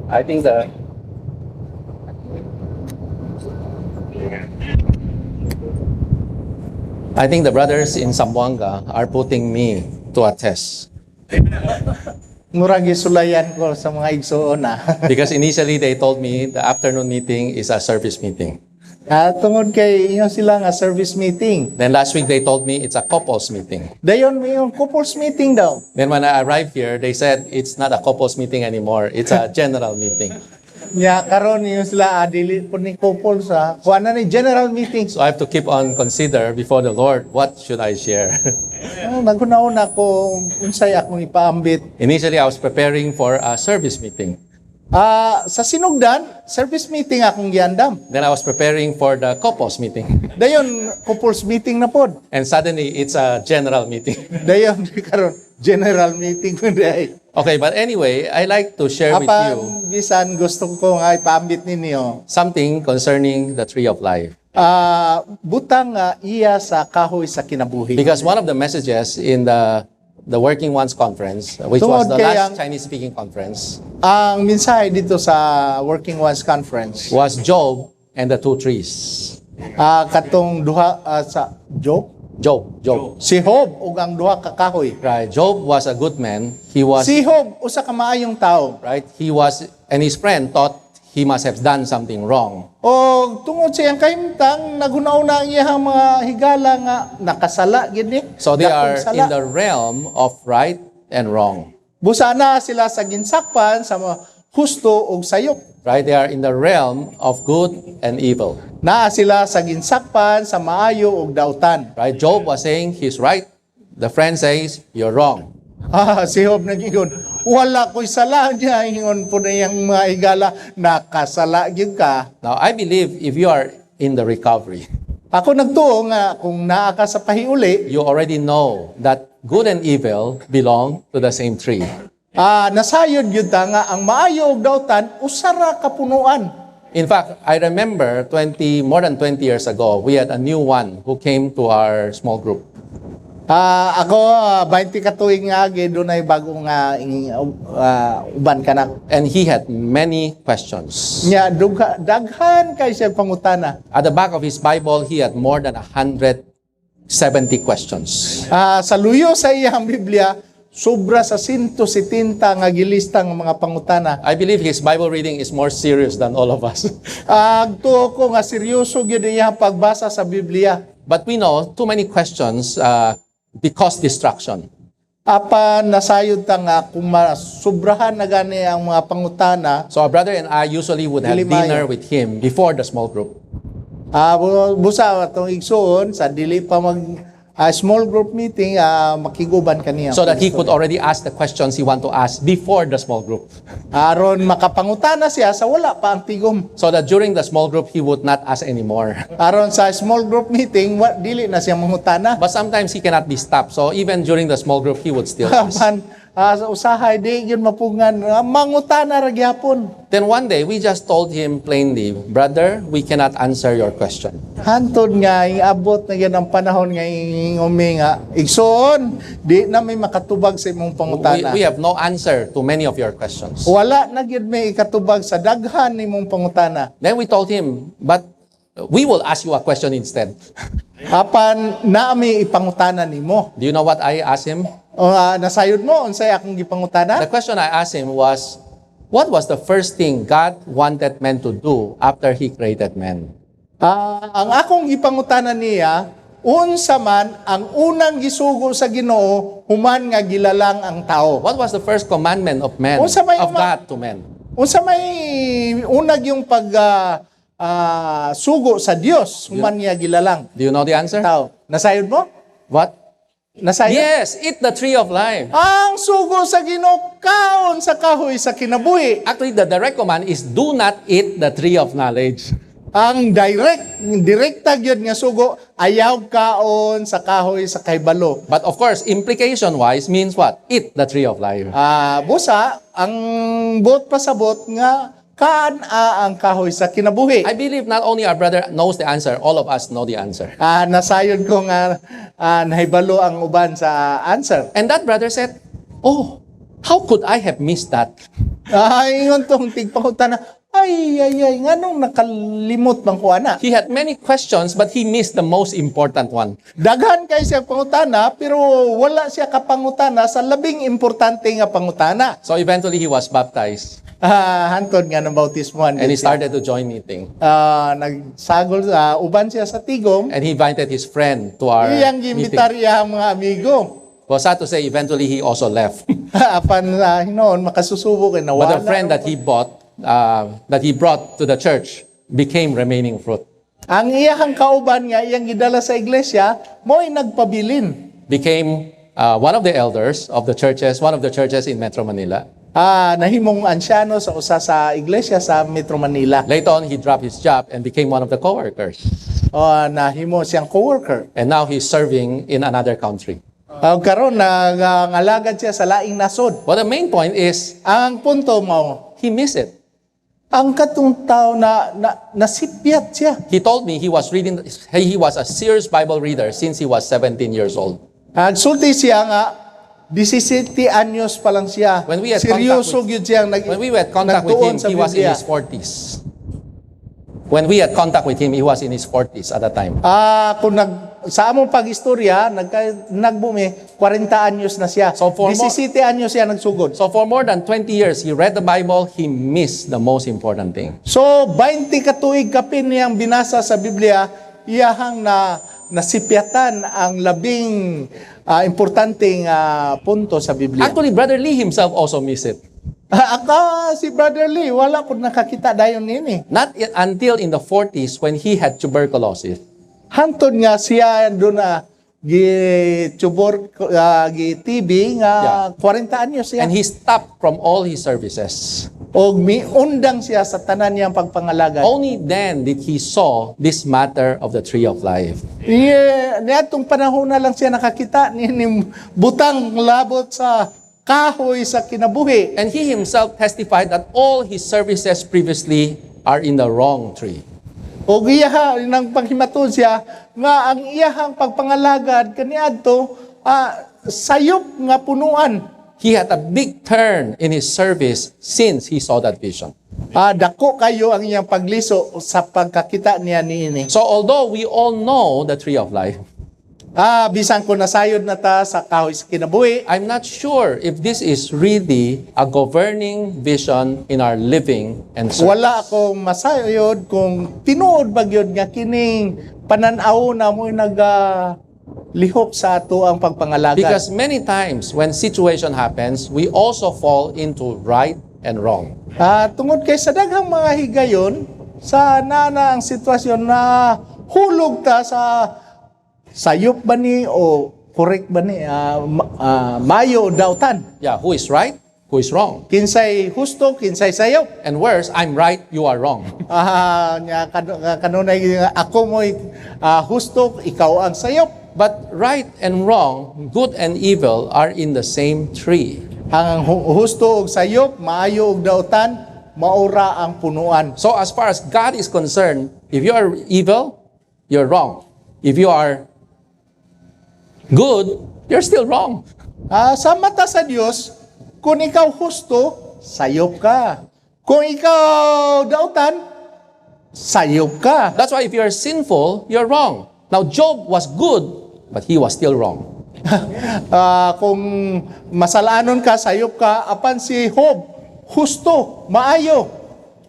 I think the brothers in Zamboanga are putting me to a test. Murag isulayan ko sa mga igsoon na. Because initially they told me the afternoon meeting is a service meeting. Tungod kay inyo sila nga service meeting. Then last week they told me it's a couples meeting. Dayon may yung couples meeting daw. Then when I arrived here, they said it's not a couples meeting anymore. It's a general meeting. Ya karon niyo sila dili po ni couples sa kuan na ni general meeting. So I have to keep on consider before the Lord, what should I share? Naghunaon ako unsay akong ipaambit. Initially, I was preparing for a service meeting. Sa sinugdan, service meeting akong giandam. Then I was preparing for the couples meeting. Dayon couples meeting na pod. And suddenly, it's a general meeting. Dayon karon general meeting ko day. Okay, but anyway, I like to share with you bisan gusto ko nga ipaambit ninyo something concerning the tree of life. Butang iya sa kahoy sa kinabuhi. Because one of the messages in the Working Ones Conference, which was the last Chinese-speaking conference, ang mensahe dito sa Working Ones Conference was Job and the two trees. Katong duha sa Job. Si Job ug ang duha ka kahoy. Right. Job was a good man. Si Job usa ka maayong tawo. Right. And his friend thought he must have done something wrong. O tungod sa iyang kahimtang nagunaw na ang iyang mga higala nga nakasala gid ni. So they are in the realm of right and wrong. Busa na sila sa ginsakpan sa husto ug sayop. Right? They are in the realm of good and evil. Naa sila sa ginsakpan sa maayo ug dautan. Right? Job was saying he's right. The friend says you're wrong. Si Job nagingon, wala ko'y sala niya. Ingon po na yung mga higala, nakasala gyud ka. Now, I believe if you are in the recovery, ako nagtuo nga kung naa ka sa pahiuli, you already know that good and evil belong to the same tree. Nasayod yun ta nga ang maayo ug dautan usara ka punuan. In fact, I remember more than 20 years ago, we had a new one who came to our small group. Ako 20 ka tuig nga agi dunay bagong uban kanak. And he had many questions. Nya daghan kay siya pangutana. At the back of his Bible, he had more than 170 questions. Sa luyo sa iyang Biblia, sobra sa 170 nga gilista nga mga pangutana. I believe his Bible reading is more serious than all of us. Tuo ko nga seryoso gyud iyang pagbasa sa Biblia. But we know too many questions because distraction. Apan nasayod ta nga kung sobrahan na gani ang mga pangutana. So our brother and I usually would have dinner with him before the small group. Busa atong igsoon sa dili pa mag small group meeting, makiguban kaniya. So that he could already ask the questions he want to ask before the small group. Aron makapangutana siya sa wala pa ang tigom. So that during the small group, he would not ask anymore. Aron sa small group meeting, dili na siya mangutana. But sometimes he cannot be stopped. So even during the small group, he would still ask. Sa usahay, di yun mapungan, mangutana ra gyapon. Then one day, we just told him plainly, brother, we cannot answer your question. Hantod nga, abot na yan ang panahon nga umi nga, igsoon, di na may makatubag sa imong pangutana. We have no answer to many of your questions. Wala na gyud may ikatubag sa daghan nimong pangutana. Then we told him, but we will ask you a question instead. Apan naami ipangutana nimo. Do you know what I asked him? Nasayod mo unsay akong gipangutana? The question I asked him was, what was the first thing God wanted man to do after He created man? Ang akong gipangutana niya, unsa man ang unang gisugo sa Ginoo human nga gilalang ang tao. What was the first commandment of man, Unsa may of God to man? Unsa may unag yung sugo sa Dios human niya gilalang? Do you know the answer? Tao. Nasayod mo? What? Nasayod? Yes, eat the tree of life. Ang sugo sa Ginoo kaon sa kahoy sa kinabuhi. Actually, the direct command is do not eat the tree of knowledge. Ang direkta gyud nga sugo, ayaw kaon sa kahoy sa kaybalo. But of course, implication-wise means what? Eat the tree of life. Busa, ang bot pasabot nga kaan ang kahoy sa kinabuhi. I believe not only our brother knows the answer, all of us know the answer. Nasayod ko nga nahibalo ang uban sa answer. And that brother said, oh, How could I have missed that? Ay, ingon tong tigpangutana, ay, nganong nakalimot bang ko ana? He had many questions, but he missed the most important one. Daghan kay siya pangutana, pero wala siya kapangutana sa labing importante nga pangutana. So eventually he was baptized Hantod nga ng bautismohan. and he started to join meeting. Nagsagol, uban siya sa tigom, And he invited his friend to our iyang meeting. gimitar iyang mga amigo. Well, sad to say, eventually he also left. Apan hinoon, makasusubo kay nawala. But the friend that he brought to the church became remaining fruit. Ang iyang kauban nga, iyang gidala sa iglesia, mo'y nagpabilin. Became one of the elders of the churches, one of the churches in Metro Manila. Nahimong ansyano sa usa sa iglesia sa Metro Manila. Later on, he dropped his job and became one of the co-workers. Nahimo siyang co-worker. And now he's serving in another country. Karon nangalagad siya sa laing nasod. But the main point is, Ang punto mo, he missed it. ang katong tao na nasipyat siya. He told me he was a serious Bible reader since he was 17 years old. Sulti siya nga 17 anyos pa lang siya. When we had Seryoso gyud siyang When we had contact with him, nagtuon sa he was in Biblia. his 40s. When we had contact with him, he was in his 40s at that time. Kung sa among pag-istorya, nagbumi 40 anyos na siya. So for 17 anyos siya nagsugod. So for more than 20 years, he read the Bible, he missed the most important thing. So 20 katuig kapin niyang binasa sa Biblia, iyahang nasipyatan ang labing importanteng punto sa Biblia. Actually, Brother Lee himself also missed it. Si Brother Lee, wala po nakakita dayon nini. Not until in the 40s when he had tuberculosis. Hantod nga siya doon na gi-TB nga 40 anyos siya. And he stopped from all his services. Og miundang siya sa tanan niyang pagpangalagad. Only then did he saw this matter of the tree of life. Niadtong panahon na lang siya nakakita ni butang labot sa kahoy sa kinabuhi. And he himself testified that all his services previously are in the wrong tree. O iyaha nang paghimatod siya nga ang iyahang pagpangalagad kaniadto sayop nga punuan. He had a big turn in his service since he saw that vision. Dako kayo ang iyang pagliso sa pagkakita niya niini. So although we all know the tree of life, Bisan ko nasayod na ta sa kahoy sa kinabuhi, I'm not sure if this is really a governing vision in our living and service. wala akong masayod kung tinuod ba gyud nga kining pananaw na mo lihok sa ato ang pagpangalagad. Because many times when situation happens, we also fall into right and wrong. Tungod kay sa daghang mga higayon sa nana ang sitwasyon na hulog ta sa sayop ba ni o correct ba ni mayo o dautan. Yeah, who is right? Who is wrong? Kinsay husto, kinsay sayop. And worse, I'm right, you are wrong. Kanunay ako mo'y husto, ikaw ang sayop. But right and wrong, good and evil are in the same tree. Ang husto og sayop, maayo og dautan, maura ang punuan. So as far as God is concerned, if you are evil, you're wrong. If you are good, you're still wrong. Sa mata sa Diyos, kung ikaw husto, sayop ka. Kung ikaw dautan, sayop ka. That's why if you're sinful, you're wrong. Now Job was good, but he was still wrong. Kung masalanon ka, sayop ka, apan si Job, husto, maayo.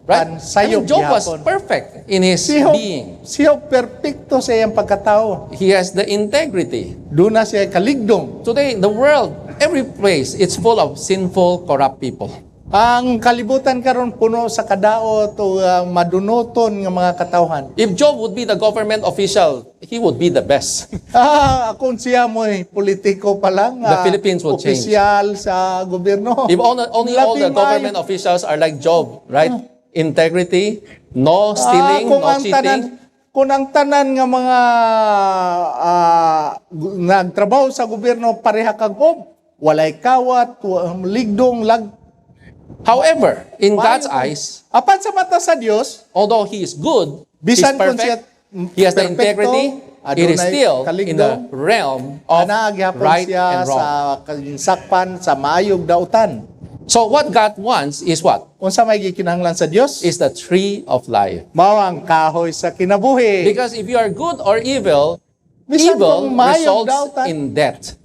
Right? An sayop Job was gihapon. perfect in his being. Si Job perfecto sa iyang pagkatao. He has the integrity. Doon na siya kaligdong. Today, the world, every place, it's full of sinful, corrupt people. Ang kalibutan karon puno sa kadaot o madunoton nga mga katawhan. If Job would be the government official, he would be the best. Kung siya mo'y politiko pa lang, The Philippines will change. opisyal sa gobyerno. If only all the Labing government ay- officials are like Job, right? Integrity, no stealing, kung no ang cheating. kung ang tanan nga mga nagtrabaho sa gobyerno pareha kag Job, walay kawat, ligdong, However, in God's eyes, apan sa mata sa Dios, although he is good, he's bisan kung siya perfect, he has the perpekto, integrity, it is adunay still in the kaligdong, realm of ana gyapon right siya and wrong. sa sakpan sa maayog dautan. So what God wants is what? Unsa may gikinahanglan sa Dios? Is the tree of life. Mao ang kahoy sa kinabuhi. Because if you are good or evil, Bisan evil kung mayong results dautan. in death.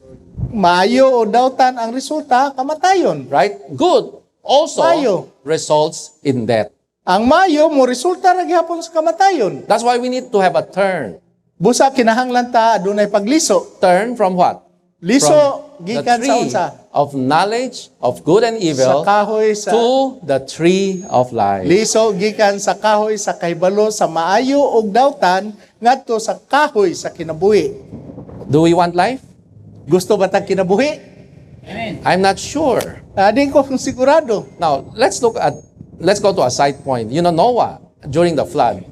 Maayo o dautan ang resulta kamatayon. Right? Good also Mayo. results in death. Ang mayo mo resulta ra gyapon sa kamatayon. That's why we need to have a turn. Busa kinahanglan ta adunay pagliso. Turn from what? Liso From the gikan sa tree unsa? of knowledge of good and Sa evil kahoy sa to the tree of life. liso gikan sa kahoy sa kahibalo sa maayo ug dautan ngadto sa kahoy sa kinabuhi. Do we want life? Gusto ba tag kinabuhi? I'm not sure. Di ko sigurado. Now, let's go to a side point. You know, Noah, during the flood,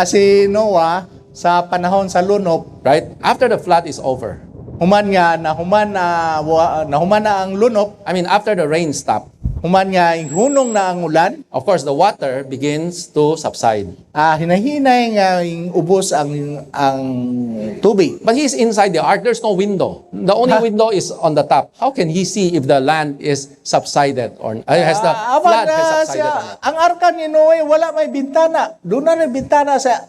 Si Noah sa panahon sa lunop, right? After the flood is over, human na ang lunop, I mean, after the rain stopped, human nga hunong na ang ulan, of course, the water begins to subside. hinahinay nga ubos ang tubig. But he's inside the ark. There's no window. The only window is on the top. How can he see if the land is subsided or has the flood has subsided or not? Ang arka ni Noe wala may bintana. Doon na bintana sa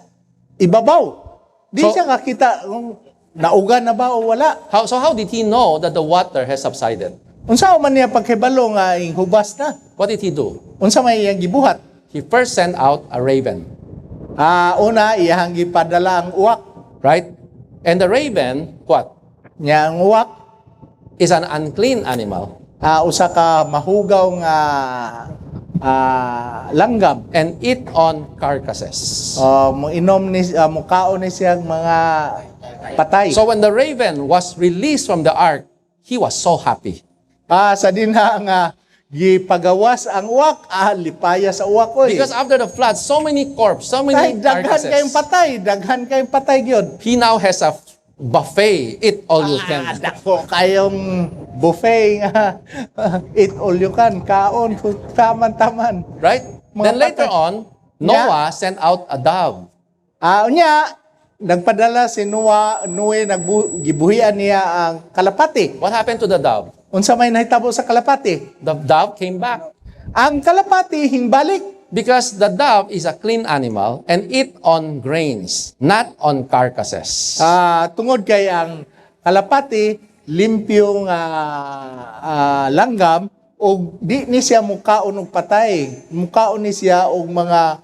ibabaw. Di So- siya kakita kung naugan na ba o wala. How did he know that the water has subsided? Unsa man niya pagkibalo nga ing hubas na? What did he do? Unsa may iyang gibuhat? He first sent out a raven, Una iyang gipadala ang uwak. right? And the raven, what? Nya ang uwak Is an unclean animal usa ka mahugaw nga langgam. and eat on carcasses. Mo inom ni mukaon ni siyang mga patay. So when the raven was released from the ark, he was so happy. Sa dinha nga gipagawas ang uwak, lipaya sa uwak oy. Because after the flood, so many corpses, so many Daghan kayong carcasses. daghan kayong patay gyud. He now has a buffet, eat all you can. Dako kayong buffet nga eat all you can, kaon taman-taman. Right? Mga Then later patay. on, Noah sent out a dove. Unya nagpadala si Noe gibuhian niya ang kalapati. What happened to the dove? Unsa may nahitabo sa kalapati? The dove came back. Ang kalapati hingbalik. Because the dove is a clean animal and eat on grains, not on carcasses. Tungod kay ang kalapati limpyo nga langgam og di ni siya mukaon og patay. Mukaon ni siya og mga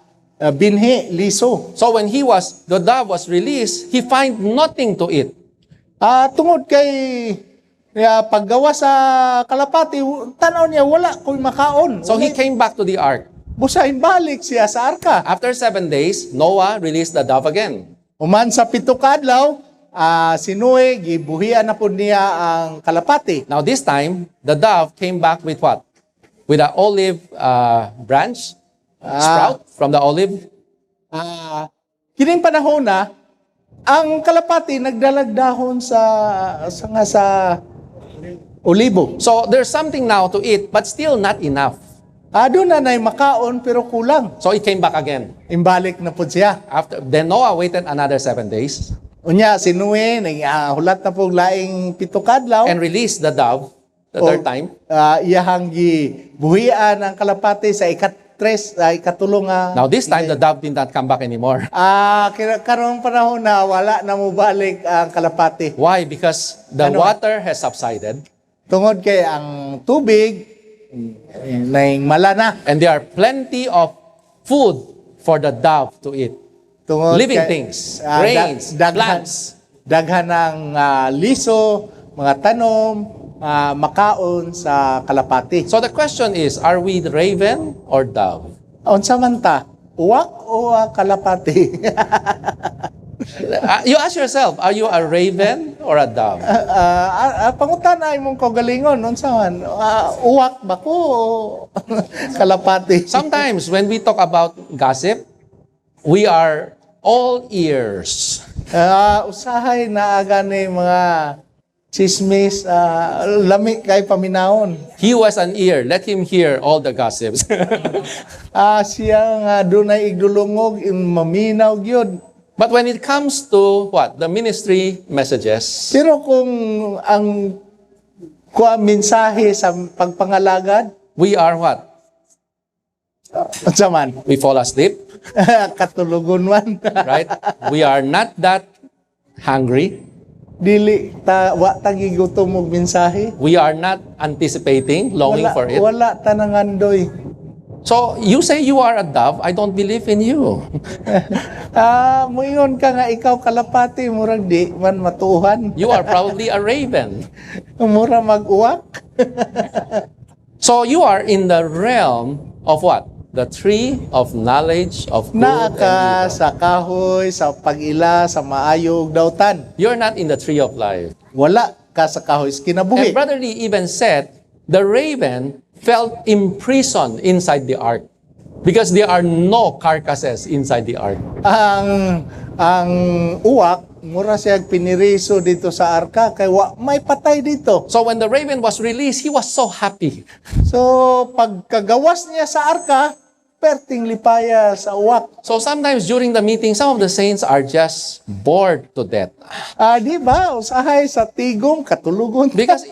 binhi liso. So when the dove was released, he find nothing to eat. Tungod kay paggawa sa kalapati, tanaw niya wala ko'y makaon. So he came back to the ark. Busahin balik siya sa arka. After 7 days, Noah released the dove again. Human sa 7 ka adlaw, si Noe gibuhian na po niya ang kalapati. Now this time, the dove came back with what? With an olive branch, sprout from the olive. Kining panahon na, ang kalapati nagdalag dahon sa olibo. So there's something now to eat, but still not enough. Doon na nay makaon pero kulang. So he came back again. Imbalik na po siya. Then Noah waited another 7 days Unya, si Noe, hulat na po laing 7 ka adlaw. and released the dove the third time. Iyahang gibuhian ang kalapati sa ikatulong nga. Now this time, the dove did not come back anymore. Karong panahon na wala na mo balik ang kalapati. Why? Because the Ano? water has subsided Tungod kay ang tubig naing mala na. and there are plenty of food for the dove to eat. Tungod Living kay, things, grains, plants. Daghan ng liso, mga tanom, makaon sa kalapati. So the question is, are we the raven or dove? Unsa man ta? Uwak o kalapati? You ask yourself, are you a raven or a dove? Pangutan ay mong kaugalingon, unsa man? Uwak ba ko o kalapati? Sometimes when we talk about gossip, we are all ears. Usahay na agani mga chismis, lami kay paminahon. He was an ear. Let him hear all the gossips. Siya nga dunay igdulungog, maminaw gyud. But when it comes to what? The ministry messages, Pero kung ang mensahe sa pagpangalagad, we are what? unsa man? We fall asleep, Katulugon man. right? We are not that hungry. Dili wa tagigutom og mensahe. We are not anticipating, longing for it. Wala tanangandoy. So, you say you are a dove, I don't believe in you. Moingon ka nga ikaw kalapati, murag di man matuhan. You are probably a raven. Mura mag-uwak. So, you are in the realm of what? The tree of knowledge of good Naa and ka evil. sa kahoy, sa pag-ila, sa maayo ug dawtan. You're not in the tree of life. Wala ka sa kahoy sa And kinabuhi. Brother Lee even said, the raven felt imprisoned inside the ark because there are no carcasses inside the ark. Ang uwak, mura siya piniriso dito sa arka, kay may patay dito. So when the raven was released, he was so happy. So, pagkagawas niya sa arka, perting lipaya sa uwak. So sometimes during the meeting, some of the saints are just bored to death. Di ba? Usahay sa tigong, katulugon. Because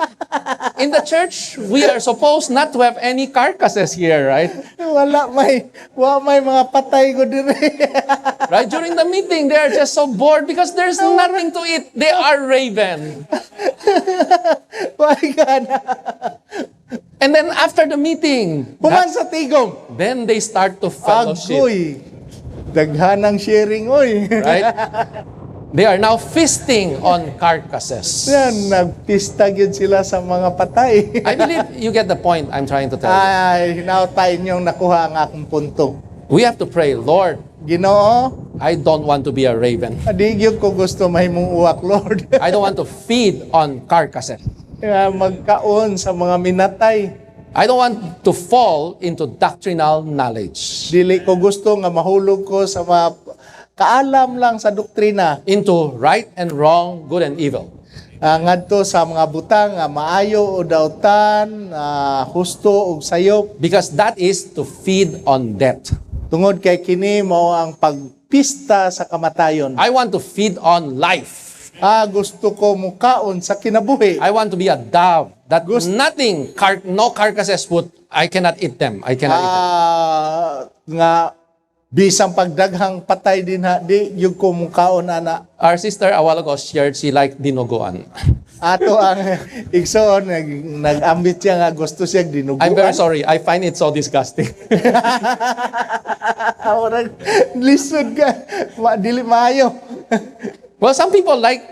in the church, we are supposed not to have any carcasses here, right? Wala may mga patay ko dire. Right? During the meeting, they are just so bored because there's nothing to eat. They are raven. My God. And then after the meeting, Human sa tigong. then they start to fellowship. Agoy. Daghanang sharing, oy. Right? They are now feasting on carcasses. Yan, nagpista yun sila sa mga patay. I believe you get the point I'm trying to tell you. Ay, hinautay niyong nakuha ang akong punto. We have to pray, Lord, Ginoo, I don't want to be a raven. adigyo ko gusto mahimong uwak, Lord. I don't want to feed on carcasses. Magkaon sa mga minatay. I don't want to fall into doctrinal knowledge, Dili ko gusto nga mahulog ko sa mga kaalam lang sa doktrina. into right and wrong, good and evil. Ngadto sa mga butang nga maayo o dautan, husto o sayop. Because that is to feed on death. Tungod kay kini mao ang pagpista sa kamatayon. I want to feed on life. Gusto ko mukaon sa kinabuhi. I want to be a dove that Gusto- nothing, no carcasses would, I cannot eat them. I cannot eat them. Nga bisang pagdaghang patay din di yung ko mukaon ana. Our sister a while ago shared she liked dinuguan. Ato ang igsoon nag-ambit siya nga gusto siya dinuguan. I'm very sorry. I find it so disgusting. Orang lisod ka. Dili maayo. Well, some people like,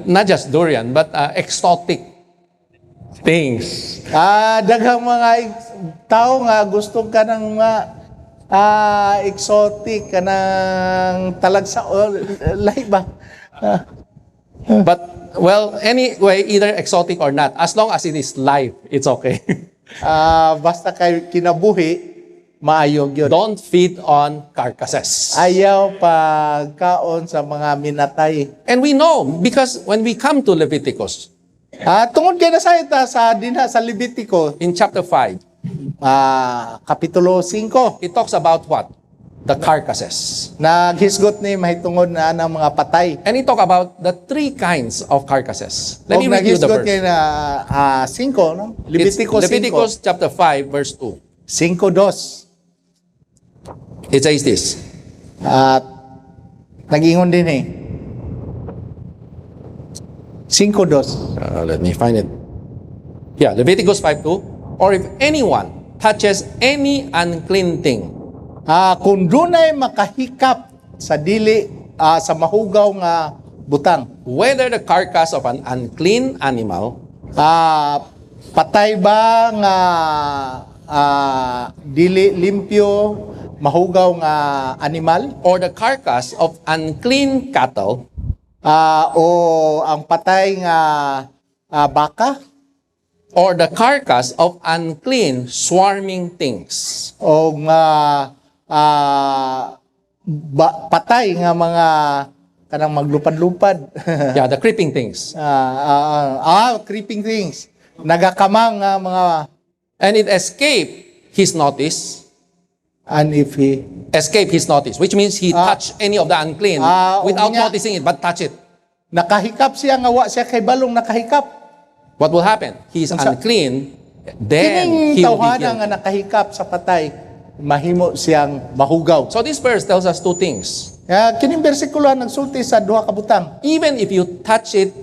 not just durian, but exotic things. Daghang mga tao nga gusto ka ng mga exotic ka ng talagsa o lahi ba? But, well, anyway, either exotic or not, as long as it is live, it's okay. Basta kay kinabuhi, maayog yun. Don't feed on carcasses. Ayaw pagkaon sa mga minatay. And we know, because when we come to Leviticus, Tungod kay nasayta sa dinha sa Levitico, in chapter 5, kapitulo 5, it talks about what? The carcasses. naghisgot ni mahitungod na ang mga patay. And it talk about the three kinds of carcasses. Let Og me read you the naghisgot verse. kay na 5, no? It's Levitico 5. Leviticus chapter 5, verse 2. 5:2. It says this. At nag-ingon din 5:2. Let me find it. Yeah, Leviticus 5:2. Or if anyone touches any unclean thing, Kung dunay makahikap sa dili sa mahugaw nga butang, whether the carcass of an unclean animal patay ba nga dili limpyo mahugaw nga animal or the carcass of unclean cattle, o ang patay nga baka or the carcass of unclean swarming things, o nga patay nga mga kanang maglupad-lupad. yeah, the creeping things, Creeping things. Nagakamang nga mga and it escaped his notice, And if he escape his notice, which means he touched any of the unclean without unya. noticing it, but touch it. nakahikap siya nga wa siya kay balong nakahikap. What will happen? He's unclean, then Kining he will be tawhana guilty. nga nakahikap sa patay, mahimo siyang mahugaw. So this verse tells us two things. Kining bersikulo nagsulti sa duha ka butang. Even if you touch it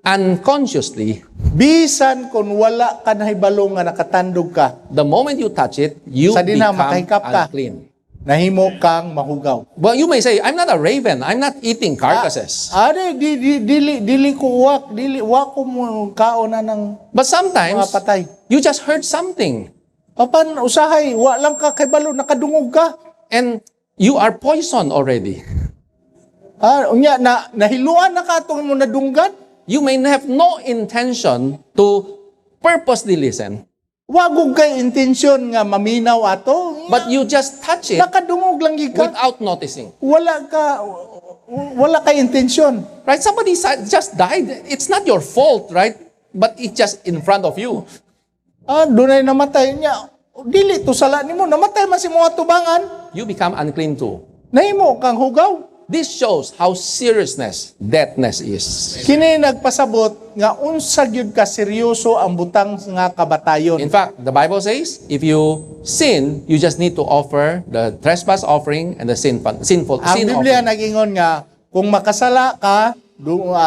unconsciously, Bisan kun wala ka nahibalo nga nakatandog ka, the moment you touch it, you Sa dina, become makahikap ka. unclean. nahimo kang mahugaw. Well, you may say, I'm not a raven. I'm not eating carcasses. Dili ko uwak, wa ko mo kaon na ng But mga sometimes, patay. you just heard something. Papan usahay, wa lang ka kay balo nakadungog ka. And you are poisoned already. Unya nahiluan na ka atong mo nadunggan. You may have no intention to purposely listen, Wagog kay intensyon nga maminaw ato. but you just touch it Nakadungog lang gid ka. without noticing. Wala ka intensyon. Right? Somebody just died. It's not your fault, right? But it's just in front of you. Dunay namatay niya. Dili to sala nimo, namatay man si mga tubangan. You become unclean too. Nahimo kang hugaw. This shows how deadness is. Kini nagpasabot nga unsa gyud ka seryoso ang butang nga kabatayon. In fact, the Bible says, if you sin, you just need to offer the trespass offering and the sinful sin Ang Biblia offering. nagingon nga kung makasala ka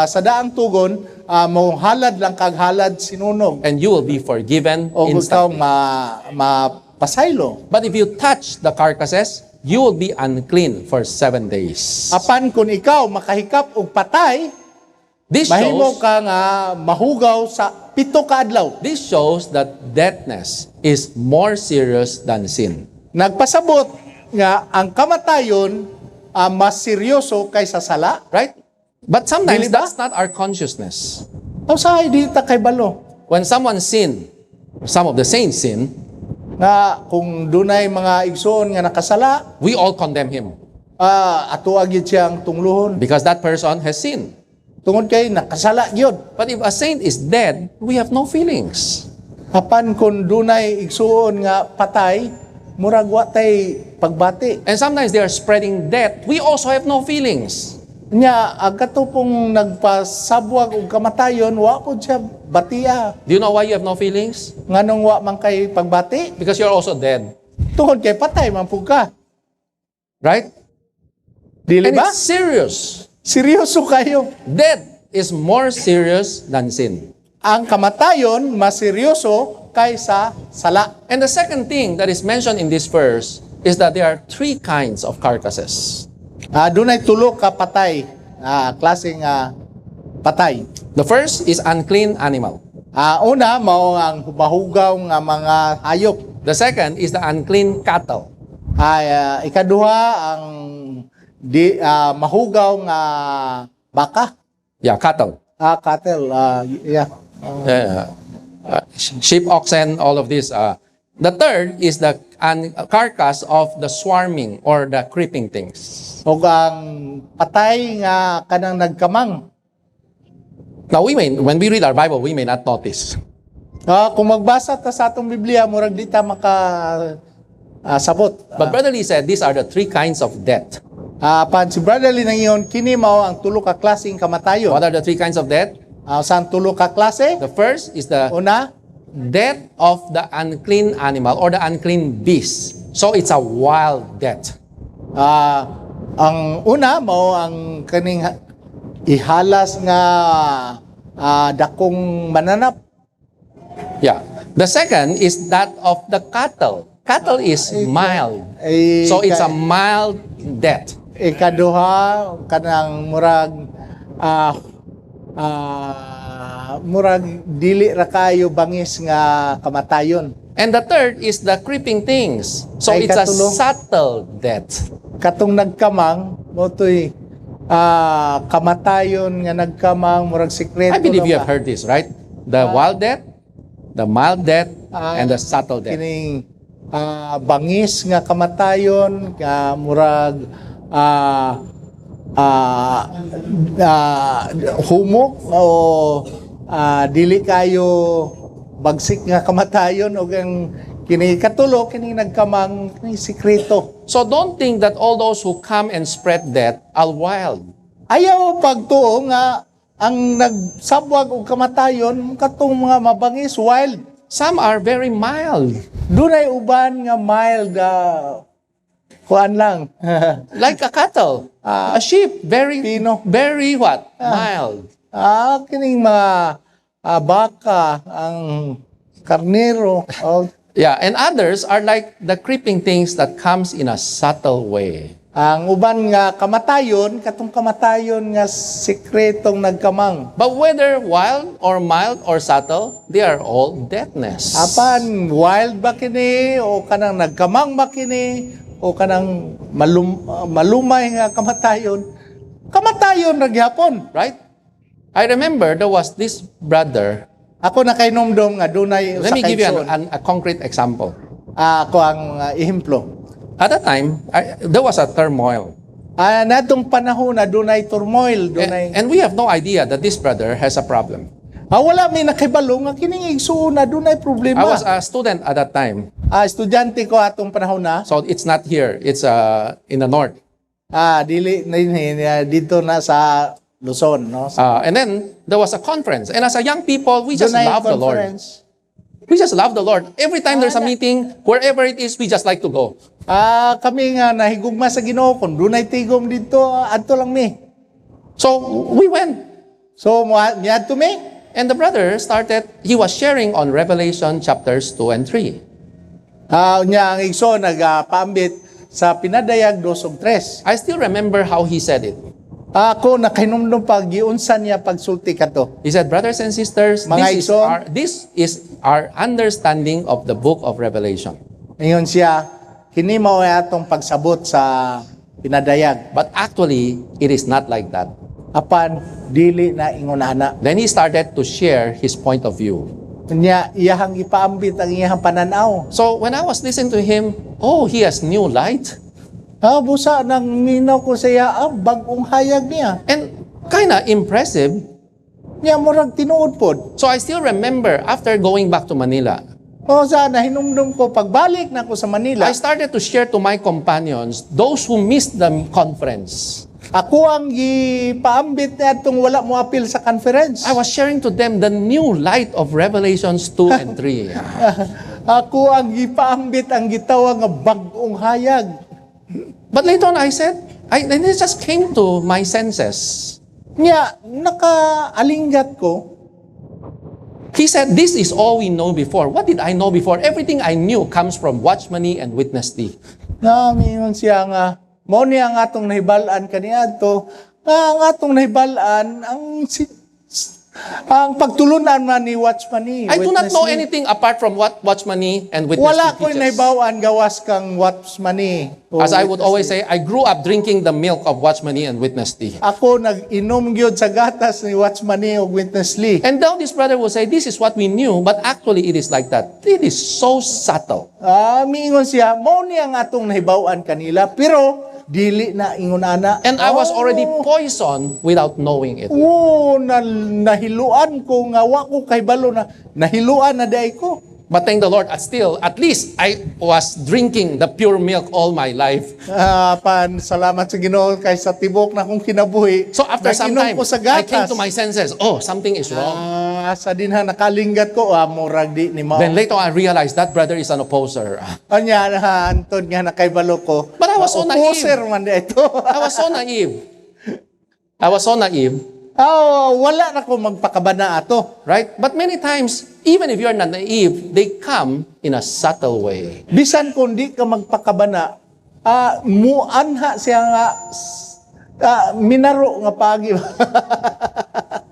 sa daang tugon, mo halad lang kag halad sinunog And you will be forgiven o ikaw instantly. mapasaylo. But if you touch the carcasses, you will be unclean for 7 days. Apan kung ikaw makahikap og patay, This mahimo shows, ka nga mahugaw sa 7 ka adlaw. this shows that deadness is more serious than sin. Nagpasabot nga ang kamatayon mas seryoso kaysa sala. Right? But sometimes Dili ba? that's not our consciousness. Usahay di ta kay balo. When someone sin, some of the saints sin, Nga kung dunay mga igsoon nga nakasala, we all condemn him ato agid siyang tungluhon. because that person has sinned. Tungod kay nakasala gyud. But if a saint is dead, we have no feelings. Apan kung dunay igsoon nga patay, murag wa tay pagbati. And sometimes they are spreading death. We also have no feelings. Nya agkato pong nagpasabwag og kamatayon, wa pud siya batia. Do you know why you have no feelings? Nganong wa man kay pagbati? Because you're also dead. Tungod kay patay man pud ka. Right? Dili And ba? it's serious. Seryoso kayo. Death is more serious than sin. Ang kamatayon mas seryoso kaysa sala. And the second thing that is mentioned in this verse is that there are 3 kinds of carcasses. Dunay tulo ka patay, klaseng patay. The first is unclean animal. Una, mao ang mahugaw nga mga hayop. The second is the unclean cattle. Ikaduha, ang mahugaw nga baka. Yeah, cattle. Cattle, yeah. Sheep, oxen, all of this. The third is the carcass of the swarming or the creeping things. O ang patay nga kanang nagkamang. Now, when we read our Bible, we may not notice. Kung magbasa ta sa atong Biblia, murag di ta sabot. But Brother Lee said these are the 3 kinds of death. Pan si Brother Lee nangiyon, kini mao ang tulo ka klaseng kamatayon. What are the 3 kinds of death? Saan tulo ka klase? The first is the Una, death of the unclean animal or the unclean beast. So it's a wild death. ang una mao ang kaning ihalas nga dakong mananap. Yeah. The second is that of the cattle. Cattle is mild. So it's a mild death. Ikaduha kanang murag dili ra kayo bangis nga kamatayon. And the third is the creeping things. So Ay, it's a katulong. subtle death. Katong nagkamang motoy kamatayon nga nagkamang murag sikreto. I believe you lang have heard this, right? The wild death, the mild death, and the subtle death. kining bangis nga kamatayon nga murag humok o dili kayo bagsik nga kamatayon o ang Kini katulo, kini nagkamang kini sikreto. So don't think that all those who come and spread death are wild. Ayaw pagtuo nga ang nagsabwag o kamatayon katong mga mabangis wild. Some are very mild, Dunay uban nga mild kuan lang. like a cattle, a sheep, very, Pino. very what? Mild. Kining mga baka, ang karnero, Yeah, and others are like the creeping things that comes in a subtle way. ang uban nga kamatayon, katong kamatayon nga sikretong nagkamang. But whether wild or mild or subtle, they are all deadness. Apan wild ba kini o kanang nagkamang ba kini o kanang malumay nga kamatayon? Kamatayon ra gyapon. Right? I remember there was this brother. Ako na kay nomdom nga dunay Let me give you kaigsoon. a concrete example. Ako ang ehemplo. At that time, there was a turmoil. Natong panahon na dunay turmoil, dunay And we have no idea that this brother has a problem. wala mi nakibalo nga kining igsuon na dunay problema. I was a student at that time, Estudyante ko atong panahon na. so it's not here. It's in the north. Dili dito na sa Luzon, no? And then there was a conference. And as a young people, we just Dunay love the Lord. conference. We just love the Lord. Every time there's a meeting, wherever it is, we just like to go. Kami nga nahigugma sa Ginoo kun dunay tigom dito adto lang mi. So we went. So niadto mi. And the brother started, he was sharing on Revelation chapters 2 and 3. Nya ang igsoon nagapaambit sa pinadayag 2 ug 3. I still remember how he said it. Ako nakahinumdum pag giunsan niya pagsulti kato. He said, brothers and sisters, Mga igsoon, this is our understanding of the book of Revelation. Ingon siya, kini mao atong pagsabot sa pinadayag. But actually, it is not like that. Apan dili na ingonana. Then he started to share his point of view. Nya iyahang ipaambit ang iyahang pananaw. So when I was listening to him, oh, he has new light. Busa nang minaw ko sa iya, bagong hayag niya. And kind of impressive. Nya murag tinuod pod. So I still remember after going back to Manila, O sana hinumdum ko pagbalik na ko sa Manila. I started to share to my companions, those who missed the conference. Ako ang gipaambit na atong wala mo apil sa conference. I was sharing to them the new light of Revelations 2 and 3. Ako ang gipaambit ang gitawag nga bagong hayag. But later on, I said, and it just came to my senses. Nya nakaalinggat ko. He said, this is all we know before. What did I know before? Everything I knew comes from Watchmani and Witness D. Mingon siya nga mo ni ang atong nahibalan kaniadto. Ang atong nahibalan ang pagtulunan man ni Watchmani. I do not Witness know Lee. anything apart from what Watchmani and Witness Wala D ko'y teaches. nahibawan gawas kang Watchmani. o As I would Witness always Lee. say, I grew up drinking the milk of Watchmani and Witness D. Ako nag-inom gyud sa gatas ni Watchmani o Witness Lee. And now this brother will say, this is what we knew, but actually it is like that. It is so subtle. Miingon siya, mo ni ang atong nahibawan kanila, pero dili na ingonana. And I was already poisoned without knowing it. Nahiluan ko nga wa ko kay balo na nahiluan na day ko. But thank the Lord, at least I was drinking the pure milk all my life. Salamat sa Ginoo kay sa tibok na kong kinabuhi. So after some Nag-inom time, ko sa I came gatas. to my senses. Oh, something is wrong. Sa dinha nakalinggat ko, murag di ni mao. Then later I realized that brother is an opposer. Anya antod nga nakaibalo ko. But I was so naive. Opposer man di ito. I was so naive. I was so naive, Wala na ko magpakabana ato. right? But many times, even if you're not naive, they come in a subtle way. Bisan kung di ka magpakabana, muanha siya nga minaro nga pagi.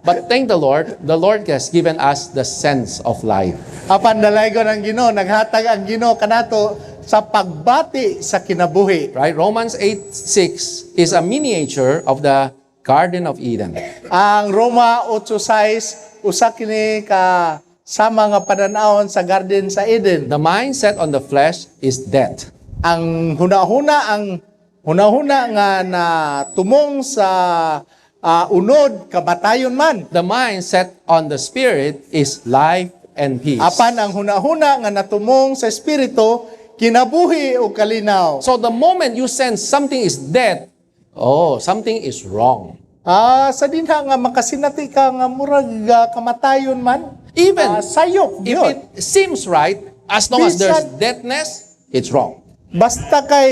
But thank the Lord has given us the sense of life. Apan dalay ko ng Ginoo, naghatag ang Ginoo kanato sa pagbati sa kinabuhi. Right? Romans 8:6 is a miniature of the Garden of Eden. Ang Roma 8:6 usa kini ka sama nga pananawon sa garden sa Eden. The mind set on the flesh is death. Ang hunahuna nga na tumong sa unod kamatayon man. The mind set on the spirit is life and peace. Apan ang hunahuna nga natumong sa espiritu kinabuhi o kalinaw. So the moment you sense something is dead, something is wrong. Sa dinha nga makasinati ka nga murag kamatayon man, Even sayop if gyud. it seems right, as long as there's Bisan- deadness, it's wrong. Basta kay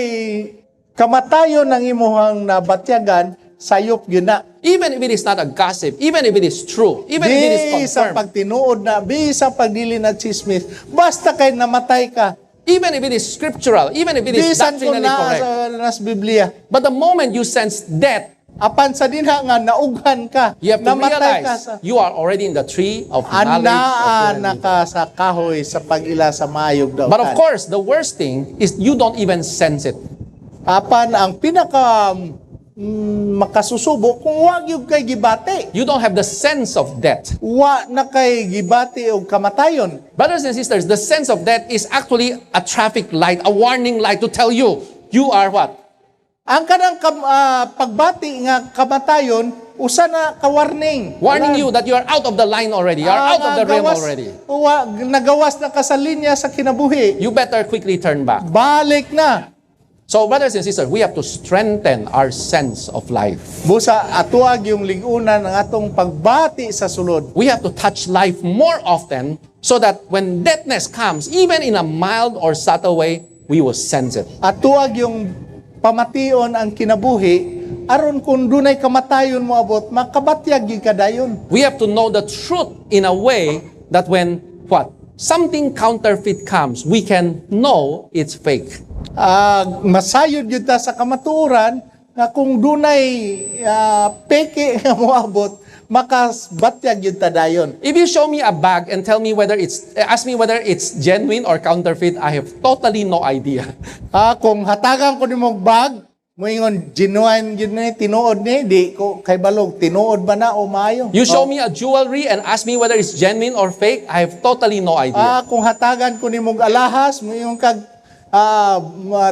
kamatayon ang imuhang nabatyagan, sayop gyud na. Even if it is not a gossip, even if it is true, even if it is Di sa confirmed, pagtinuod na, di sa pagdili na chismis, basta kay namatay ka. even if it is scriptural, even if it is Bisan ko doctrinally na correct. sa nas Biblia. But the moment you sense death, Apan sa dinha nga naughan ka, you have to namatay ka realize sa you are already in the tree of knowledge of anaa good and na evil. ka sa kahoy sa pag-ila sa mayog daw. But of course, the worst thing is you don't even sense it. Apan ang pinaka makasusubo kung wag yung kay gibati. You don't have the sense of death. Wa na kay gibati o kamatayon. Brothers and sisters, the sense of death is actually a traffic light, a warning light to tell you, you are what? Ang kanang pagbati nga kamatayon, usa na ka-warning. Warning you that you are out of the line already. You are out of the realm already. Nagawas na ka sa linya sa kinabuhi. You better quickly turn back. Balik na. So, brothers and sisters, we have to strengthen our sense of life. Busa atuag yung ligunan ng atong pagbati sa sulod. We have to touch life more often so that when deadness comes, even in a mild or subtle way, we will sense it. Atuag yung pamation ang kinabuhi aron kung dunay kamatayon mo abot makabatyag gyud kadayon. We have to know the truth in a way that when something counterfeit comes, we can know it's fake. Masayod gyud ta sa kamatuoran nga kung dunay peke nga moabot makabatyag gyud ta dayon. If you show me a bag and ask me whether it's genuine or counterfeit, I have totally no idea. Kung hatagan ko nimong bag moingon genuine gyud ni tinuod ni di ko kay balog tinuod ba na o maayo. You show me a jewelry and ask me whether it's genuine or fake, I have totally no idea. Kung hatagan ko nimong alahas moingon kag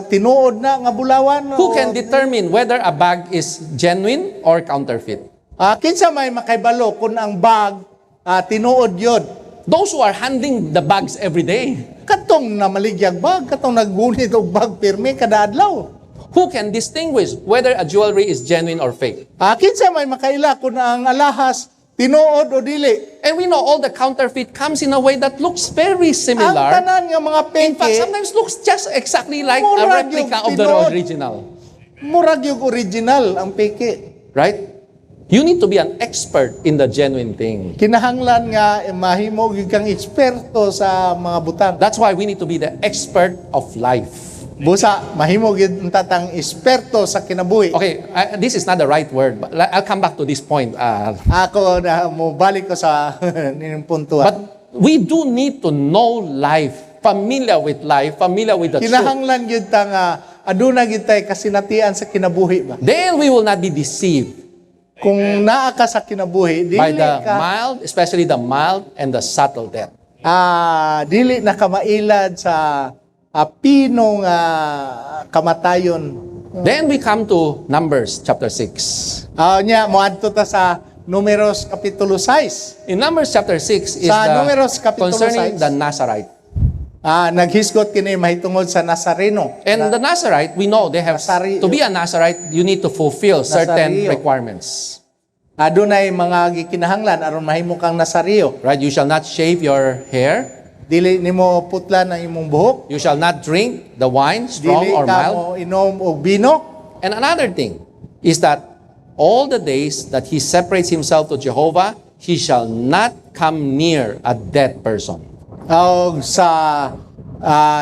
tinuod na nga bulawan. Who can determine whether a bag is genuine or counterfeit? Kinsa may makaibalo kung ang bag tinuod yun. Those who are handling the bags every day. Katong namaligyag bag, katong naggunit og bag pirmi kada adlaw. Who can distinguish whether a jewelry is genuine or fake? Kinsa may makaila kung ang alahas tinuod o dili. And we know all the counterfeit comes in a way that looks very Ang similar. tanan nga mga In fact, peke, sometimes looks just exactly like a Murag replica yung of the tinuod. original. murag yung original ang peke. Right? You need to be an expert in the genuine thing. Kinahanglan nga mahimo gyud kang eksperto sa mga butang. That's why we need to be the expert of life. Busa mahimo gyud tatang eksperto sa kinabuhi. Okay, this is not the right word, but I'll come back to this point. Ako na mo balik ko sa ning punto. But we do need to know life, familiar with the truth. Kinahanglan gyud ta nga aduna gyud tay kasinatian sa kinabuhi ba. Then we will not be deceived Kung naa ka sa kinabuhi, dili by the ka mild, especially the mild and the subtle death. dili na ka mailad sa pinong kamatayon. Then we come to Numbers chapter 6. Nya moadto ta sa Números kapitulo 6. In Numbers chapter 6 is Sa Números kapitulo concerning 6. the Nazarite. Naghisgot kini mahitungod sa Nazareno. And the Nazarite, we know they have, Nazario. to be a Nazarite, you need to fulfill certain Nazario. requirements. Adunay mga gikinahanglan aron mahimo kang Nazario. Right? You shall not shave your hair. Dili nimo putlan ang imong buhok. You shall not drink the wine, strong Dili or ka mild. mo inom og bino. And another thing is that all the days that he separates himself to Jehovah, he shall not come near a dead person. Og sa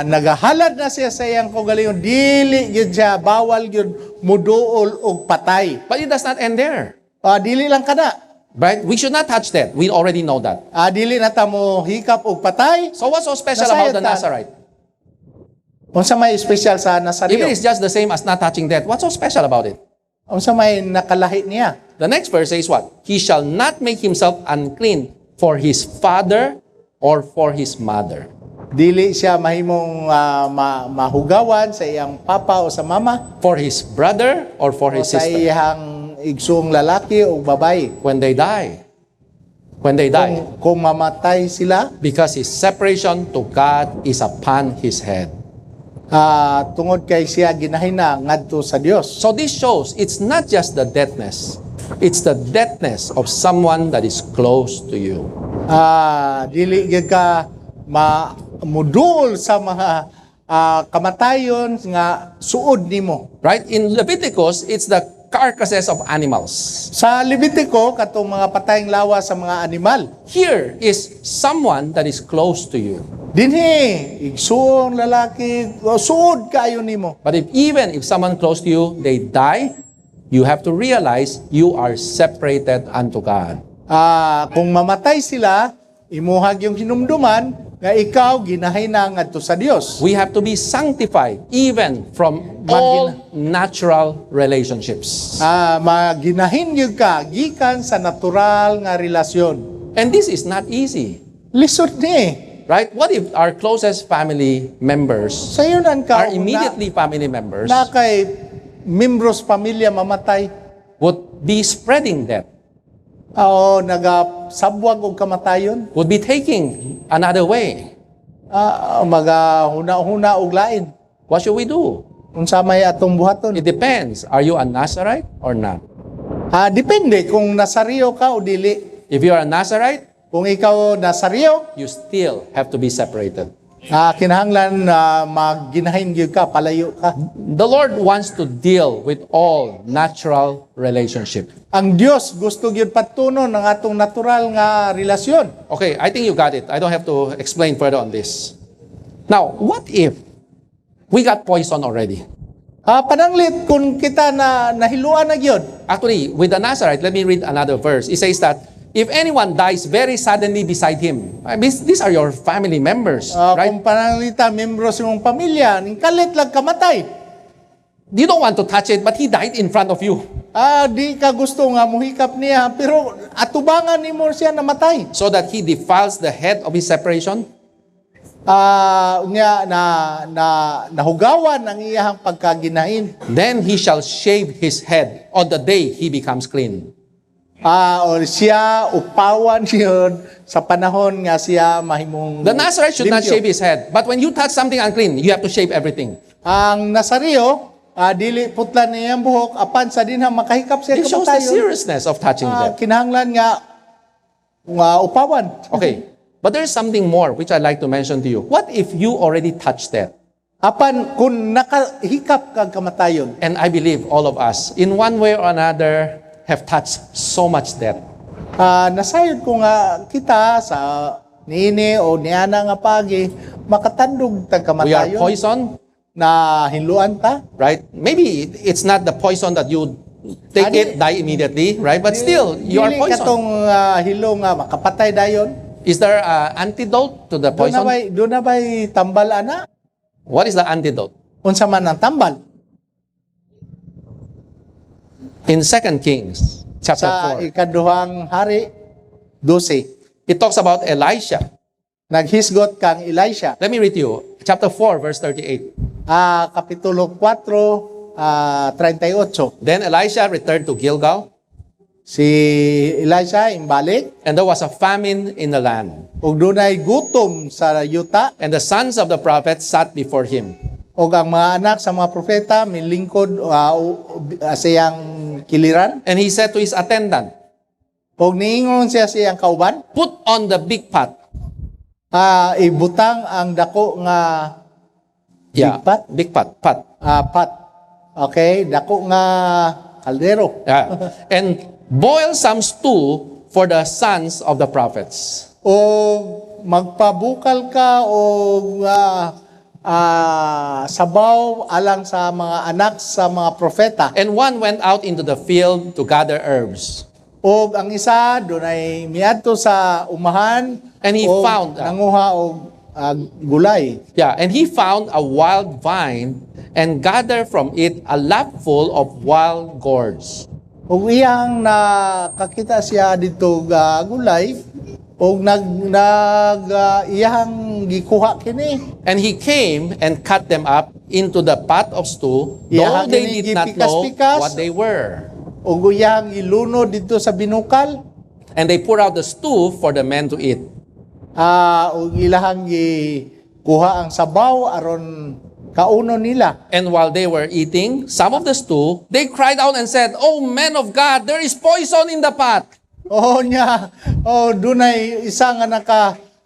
nagahalad na siya sa iyang kaugalingon, dili gyud siya bawal gyud muduol og patay. But it does not end there. Dili lang kada. Right? We should not touch that. We already know that. Dili na ta mo hikap og patay. So what's so special Nasayad about the ta. Nazarite? Unsa may special sa If Nazario? it is just the same as not touching death, what's so special about it? Unsa may nakalahi niya? The next verse says what? He shall not make himself unclean for his father or for his mother. Dili siya mahimong mahugawan sa iyang papa o sa mama For his brother or for o his sa sister iyang igsoong lalaki o babae. when they die. when they die. Kung mamatay sila, Because his separation to God is upon his head. tungod kay siya ginahina ngadto sa Dios. So this shows it's not just the deadness. It's the deadness of someone that is close to you. Dili gyud ka mudul sa mga kamatayon nga suod nimo. Right? In Leviticus, it's the carcasses of animals. Sa Levitico katong mga patayng lawas sa mga animal. Here is someone that is close to you. Dinhi igsuon lalaki suod kaayo nimo. But even if someone close to you, they die, you have to realize you are separated unto God. Kung mamatay sila, imuhag yung hinumduman nga ikaw ginahina ngadto sa Dios. We have to be sanctified even from all natural relationships. Maginahin gyud ka gikan sa natural nga relasyon. And this is not easy. Lisod ni. Right? What if our closest family members Sayunan ka are immediately family members na kay membros pamilya mamatay would be spreading death, o nagasabwag og kamatayon, would be taking another way? magahuna-huna og lain. What should we do? Unsa may atong buhaton? It depends. Are you a Nazarite or not? Depende kung nasaryo ka o dili. If you are a Nazarite, Kung ikaw nasaryo, you still have to be separated. kinahanglan magginahin gyud ka, palayo ka. The Lord wants to deal with all natural relationship. Ang Dios gusto gyud patunon ang atong natural nga relasyon. Okay, I think you got it. I don't have to explain further on this. Now, what if we got poison already? Pananglit kung kita na nahiluan na gyud. Actually, with the Nazarite, let me read another verse. It says that if anyone dies very suddenly beside him, I mean, these are your family members, right? Kung pananglita membro sa imong pamilya, ning kalit lang kamatay. You don't want to touch it, but he died in front of you. Di ka gusto nga muhikap niya, pero atubangan nimo siya namatay. So that he defiles the head of his separation. Nahugawan ang iyang pagkaginahin. Then he shall shave his head on the day he becomes clean. O siya upawan yun sa panahon nga siya mahimong The Nazarite should not limpyo. shave his head. But when you touch something unclean, you have to shave everything. Ang Nasaryo, dili putlan niya ang buhok, apan sa dinha makahikap siya It shows the kamatayon. seriousness of touching them. Kinahanglan nga upawan. Okay. But there's something more which I'd like to mention to you. What if you already touched that? Apan kung nakahikap kag kamatayon, And I believe all of us, in one way or another, have touched so much death. nasayod ko nga kita sa nini o niana nga pagi makatandog tag We are kamatayon poisoned, na hinluan ta. right? Maybe it's not the poison that you take it, die immediately, right? But still, you are Dili poisoned. katong hilo nga makapatay dayon. Is there an antidote to the poison? Doon na ba'y tambal ana? What is the antidote? Unsa man ang tambal? In 2 Kings, chapter Sa 4, ikaduhang hari, 12. it talks about Elisha. Naghisgot kang Elisha. Let me read you. Chapter 4, verse 38. Kapitulo 4, 38. Then Elisha returned to Gilgal, Si Elisha imbalik, and there was a famine in the land. ug dunay gutom sa yuta, And the sons of the prophets sat before him. ug ang mga anak sa mga propeta milingkod sa iyang kiliran. And he said to his attendant, Ug niingon siya sa iyang kauban, put on the big pot. ibutang ang dako nga Yeah, Big pot? Big pot. Pot. pot. Okay, dako nga kaldero. Yeah. And boil some stew for the sons of the prophets. O magpabukal ka o sabaw alang sa mga anak sa mga propeta. And one went out into the field to gather herbs. O ang isa dunay miadto sa umahan And he o found nanguha og gulay. Yeah, and he found a wild vine and gathered from it a lapful of wild gourds. Ug iyang nakakita siya dito gulay ug iyang gikuha kini. And he came and cut them up into the pot of stew, though Iyahang they kini did not know gipikas-pikas. what they were. Ug iyang ilunod dito sa binukal. And they pour out the stew for the men to eat. ug ilahang kuha ang sabaw aron kauno nila. And while they were eating some of the stew, they cried out and said, "Oh, men of God, there is poison in the pot." Dunay isa nga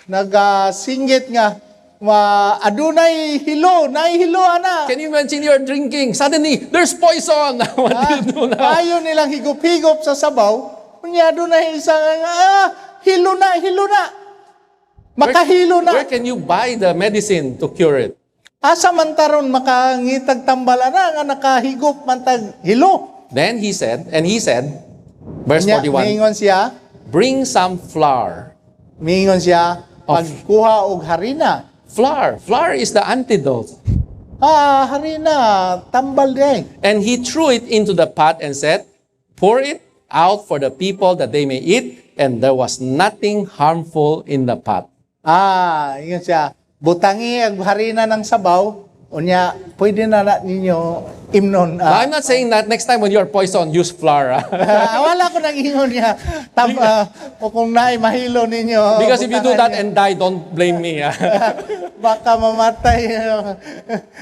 nagasinggit nga adunay hilo, ana. Can you imagine you're drinking? Suddenly, there's poison. What do you do now? Ayaw nilang higop-higop sa sabaw. Unya dunay isa nga hilo na. Makahilo na. Where can you buy the medicine to cure it? Asa man taron makangitag tambala na nga nakahigop man tag hilo. Then he said, verse Unya, 41, miingon siya, bring some flour. Pagkuha og harina. Flour is the antidote. Harina, tambal din. And he threw it into the pot and said, pour it out for the people that they may eat. And there was nothing harmful in the pot. Yun siya. Butangi ang harina ng sabaw, unya, pwede na ninyo imnon. Now, I'm not saying that next time when you're poisoned, use flour. Wala ko nag-ingon niya. O kung naay mahilo ninyo. Because if you do that butangan and die, don't blame me. baka mamatay.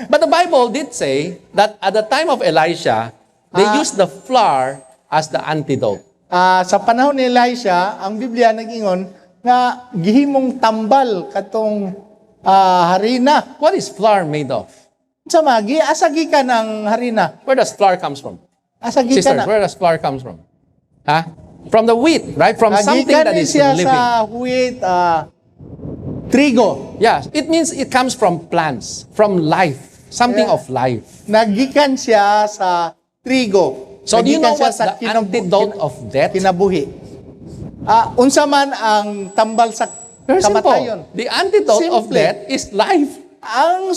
But the Bible did say that at the time of Elisha, they used the flour as the antidote. Sa panahon ni Elisha, ang Biblia nag-ingon nga gihimong tambal katong harina. What is flour made of? Sa magi, asagi ka ng harina. Where does flour comes from? Asagi ka Sisters, na. where does flour comes from? From the wheat, right? From something Gikan that ni is siya living. sa wheat, trigo. Yeah, it means it comes from plants, from life, something Yeah. of life. Nagikan siya sa trigo. So do you Nagikan know siya what's the antidote of death? kinabuhi? Unsa man ang tambal sa Very kamatayon. simple. The antidote of Simple. death is life. Ang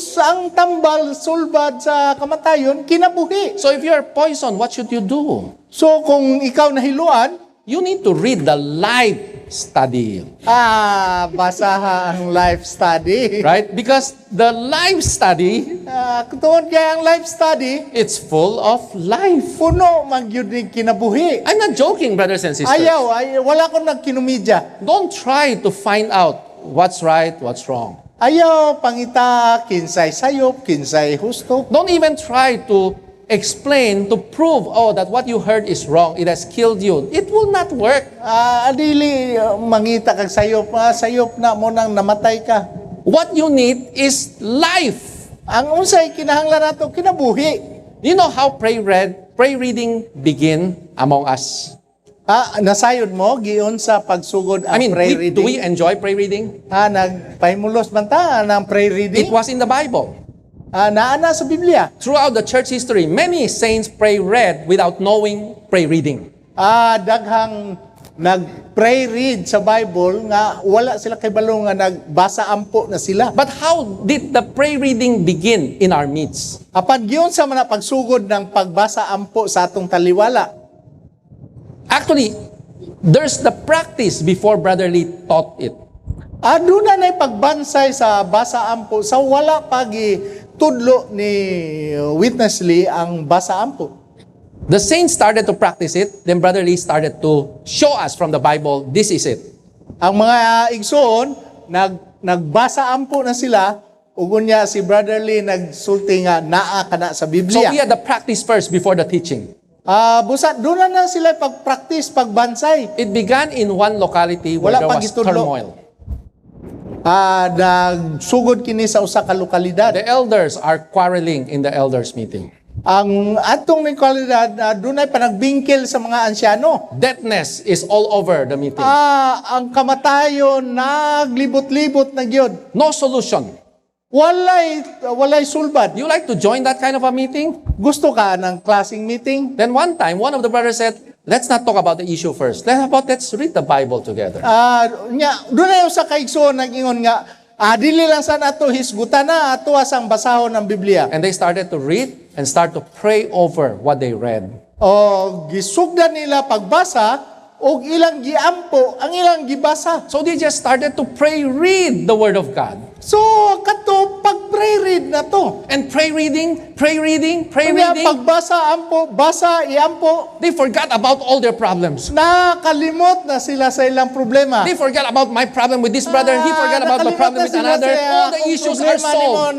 tambal sulbad sa kamatayon kinabuhi. So if you're poisoned, what should you do? So kung ikaw nahiluan, You need to read the life study, basaha ang life study. right? Because the life study, Tungod kaya ang life study, it's full of life. puno magyud ni kinabuhi. I'm not joking, brothers and sisters. Wala ko nagkinumidya. Don't try to find out what's right, what's wrong. Ayaw pangita kinsay sayop, kinsay husto. Don't even try to explain, to prove, that what you heard is wrong. It has killed you. It will not work. Adili mangita kag sayop, sayop na mo nang namatay ka. What you need is life. Ang unsay kinahanglan nato kinabuhi. You know how prayer reading begin among us? Nasayod mo giun sa pagsugod ang prayer reading. Do we enjoy prayer reading? Nagpahimulos man ta ng prayer reading. It was in the Bible. Naana sa Biblia. Throughout the church history, many saints read without knowing prayer reading. Daghang nag-pray read sa Bible nga wala sila kay balo nga nagbasa ampo na sila. But how did the prayer reading begin in our midst? Apan giyon sa mga pagsugod ng pagbasa ampo sa atong taliwala. Actually, there's the practice before Brother Lee taught it. Aduna nay pagbansay sa basa ampo sa wala pagi tudlo ni Witness Lee ang basa ampo. The saints started to practice it, then Brother Lee started to show us from the Bible, this is it. Ang mga igsoon nagbasa ampo na sila ug unya si Brother Lee nagsulti nga naa kana sa So Biblia. we had the practice first before the teaching. Busa doon na sila pag-practice pagbansay. It began in one locality where Wala there pang was gitudlo. turmoil. Nagsugod kini sa usa ka lokalidad. The elders are quarreling in the elders meeting. Ang atong lokalidad dunay panagbingkil sa mga ansyano. Deafness is all over the meeting. Ang kamatayon naglibot-libot na gyud. No solution. Walay sulbad. You like to join that kind of a meeting? Gusto ka ng klaseng meeting? Then one time, one of the brothers said, let's not talk about the issue first. Let's read the Bible together. Doon na yung sa kaigsoon nag-ingon nga, dili lang sa nato hisgutan na ato asang basahon ng Biblia. And they started to read and start to pray over what they read. Gisugdan nila pagbasa o ilang giampo ang ilang gibasa. So they just started to read the Word of God. So, kato, pag-pray read na to. And pray reading, pray reading, pray Kaya reading. pagbasa, ampo, basa, iampo, They forgot about all their problems. nakalimot na sila sa ilang problema. They forgot about my problem with this brother. He forgot about the Nakalimot problem na with sila another. sa All the akong issues are problema, solved.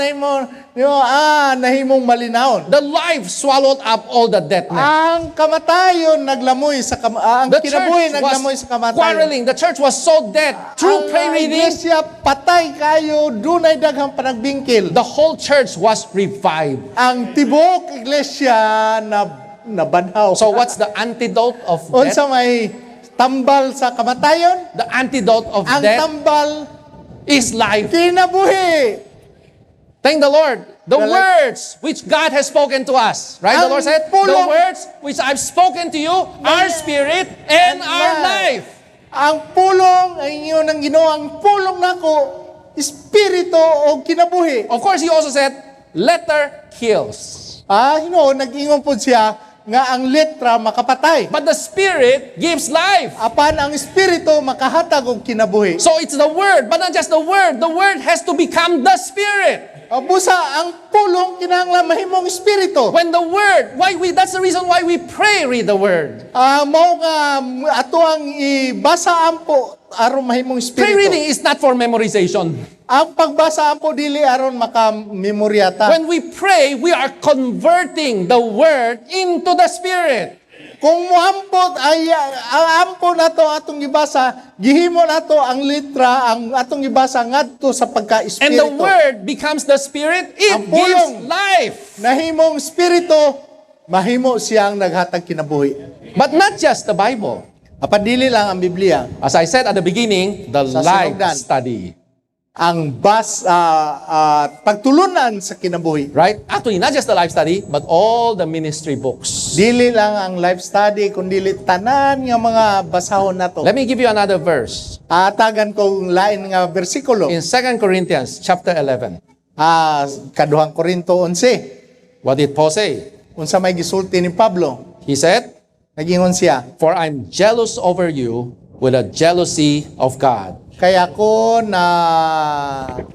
nahimong malinaon. The life swallowed up all the deadness. Ang kamatayon naglamoy sa ang The kinabuhi church naglamoy was sa kamatayon. quarreling. The church was so dead. Through Ang prayer reading, iglesia patay kayo, dunay daghang panagbingkil. the whole church was revived. Ang tibok iglesia na nabanhaw. So what's the antidote of Unsa death? may tambal sa kamatayon? The antidote of Ang death tambal is life. kinabuhi. Thank the Lord. The The li- words which God has spoken to us. Right? The Ang Lord said, the pulong- words which I've spoken to you are spirit and are life. Ang pulong ay inyo ng Ginoo, ang pulong nako espiritu o kinabuhi. Of course, he also said, letter kills. Ginoo nag-ingon pud siya nga ang letra makapatay. But the spirit gives life. Apan ang espiritu makahatag og kinabuhi. So it's the word, but not just the word. The word has to become the spirit. Busa ang pulong kinahanglan mahimong espiritu. When the word, that's the reason why we pray, read the word. Mao nga ato ang ibasa ampo aron mahimong Prayer espiritu. reading is not for memorization. Ang pagbasa ampo dili aron makamemoryata. When we pray, we are converting the word into the spirit. Kung muampot ay ang ampo nato atong gibasa, gihimo nato ang litra ang atong gibasa ngadto sa And the pagka-espiritu. word becomes the spirit. It Ang gives pulong. life. Nahimong espiritu, mahimo siyang naghatag kinabuhi. But not just the Bible. Apan dili lang ang Biblia, As I said at the beginning, the Sa life sinugdan. study. ang pagtulunan sa kinabuhi. Right? Actually, not just the life study, but all the ministry books. Dili lang ang life study, kundi tanan nga mga basahon nato. Let me give you another verse. Atagan ko lain nga bersikulo. In 2 Corinthians chapter 11, Kaduhang Korinto 11. what did Paul say? Unsa may gisulti ni Pablo? He said, Nagingon siya, "For I'm jealous over you with a jealousy of God." kaya ko na